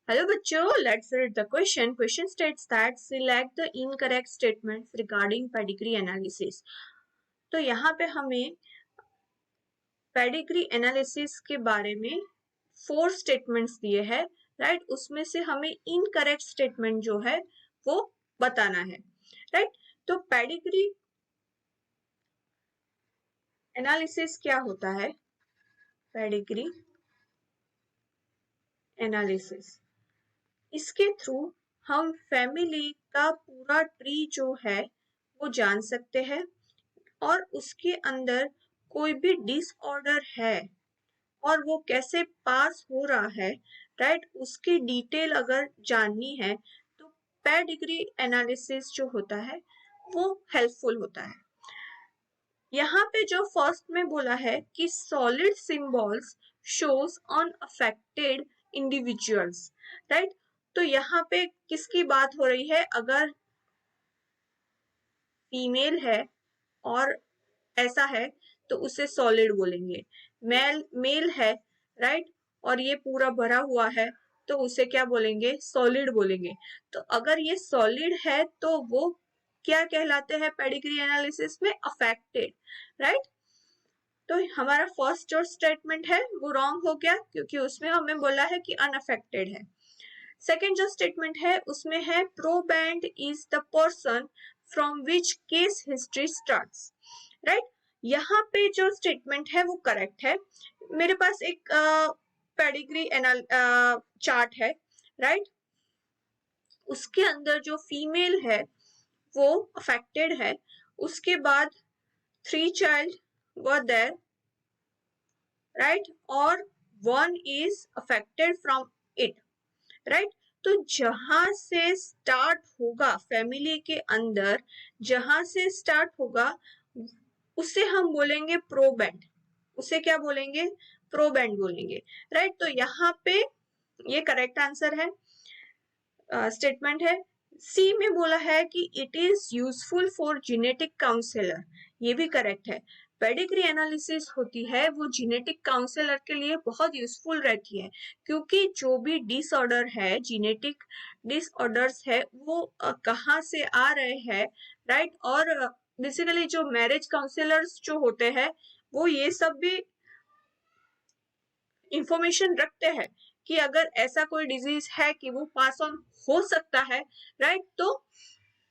Hello बच्चों, let's read the question. Question states that select the incorrect statements regarding pedigree analysis. तो यहाँ पे हमें पेडिग्री एनालिसिस के बारे में 4 स्टेटमेंट्स दिए हैं, राइट. उसमें से हमें इनकरेक्ट स्टेटमेंट जो है वो बताना है, राइट. तो पेडिग्री एनालिसिस क्या होता है? पेडिग्री एनालिसिस, इसके थ्रू हम फैमिली का पूरा ट्री जो है वो जान सकते हैं और उसके अंदर कोई भी डिसऑर्डर है और वो कैसे पास हो रहा है, राइट, उसकी डिटेल अगर जाननी है तो पेडिग्री एनालिसिस जो होता है वो हेल्पफुल होता है. यहाँ पे जो फर्स्ट में बोला है कि solid symbols shows on affected individuals, right. तो यहाँ पे किसकी बात हो रही है? अगर फीमेल है और ऐसा है तो उसे सॉलिड बोलेंगे. मेल है, राइट, और ये पूरा भरा हुआ है तो उसे क्या बोलेंगे? सॉलिड बोलेंगे. तो अगर ये सॉलिड है तो वो क्या कहलाते हैं पेडिग्री एनालिसिस में? Affected, right. तो हमारा फर्स्ट जो स्टेटमेंट है वो रॉन्ग हो गया क्योंकि उसमें हमें बोला है कि अनअफेक्टेड है. सेकेंड जो स्टेटमेंट है उसमें है proband is the person from which case history starts, right. यहाँ पे जो स्टेटमेंट है वो करेक्ट है. मेरे पास एक पेडिग्री चार्ट है, राइट. उसके अंदर जो फीमेल है वो अफेक्टेड है. उसके बाद 3 चाइल्ड वर देयर, राइट, और 1 is affected from it, right. तो जहां से स्टार्ट होगा फैमिली के अंदर, जहां से स्टार्ट होगा उसे हम बोलेंगे प्रोबेंड. उसे क्या बोलेंगे? प्रोबेंड बोलेंगे, राइट. तो यहाँ पे ये करेक्ट आंसर है, स्टेटमेंट है. सी में बोला है कि it is useful for genetic counsellor, ये भी करेक्ट है. पेडिग्री एनालिसिस होती है वो जेनेटिक काउंसलर के लिए बहुत यूजफुल रहती है क्योंकि जो भी डिसऑर्डर है, जेनेटिक डिसऑर्डर्स है, वो कहाँ से आ रहे हैं, राइट. और बेसिकली जो मैरिज काउंसलर्स जो होते हैं वो ये सब भी इंफॉर्मेशन रखते हैं कि अगर ऐसा कोई डिजीज है कि वो पास ऑन हो सकता है, राइट, तो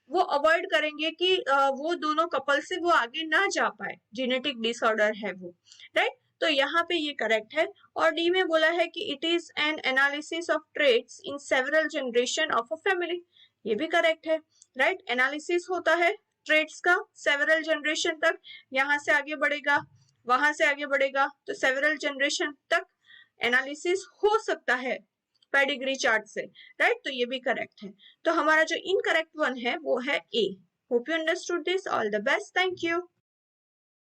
वो अवॉइड करेंगे कि वो दोनों कपल से वो आगे ना जा पाए, जेनेटिक डिसऑर्डर है वो, राइट. तो यहाँ पे ये करेक्ट है. और डी में बोला है कि it is an analysis of traits in several generation of a family, ये भी करेक्ट है, राइट. एनालिसिस होता है ट्रेड्स का सेवरल जनरेशन तक, यहाँ से आगे बढ़ेगा, वहां से आगे बढ़ेगा, तो सेवरल जनरेशन तक एनालिसिस हो सकता है पेडिग्री चार्ट से, राइट. तो ये भी करेक्ट है. तो हमारा जो इनकरेक्ट वन है वो है A. Hope you understood this. All the best. Thank you.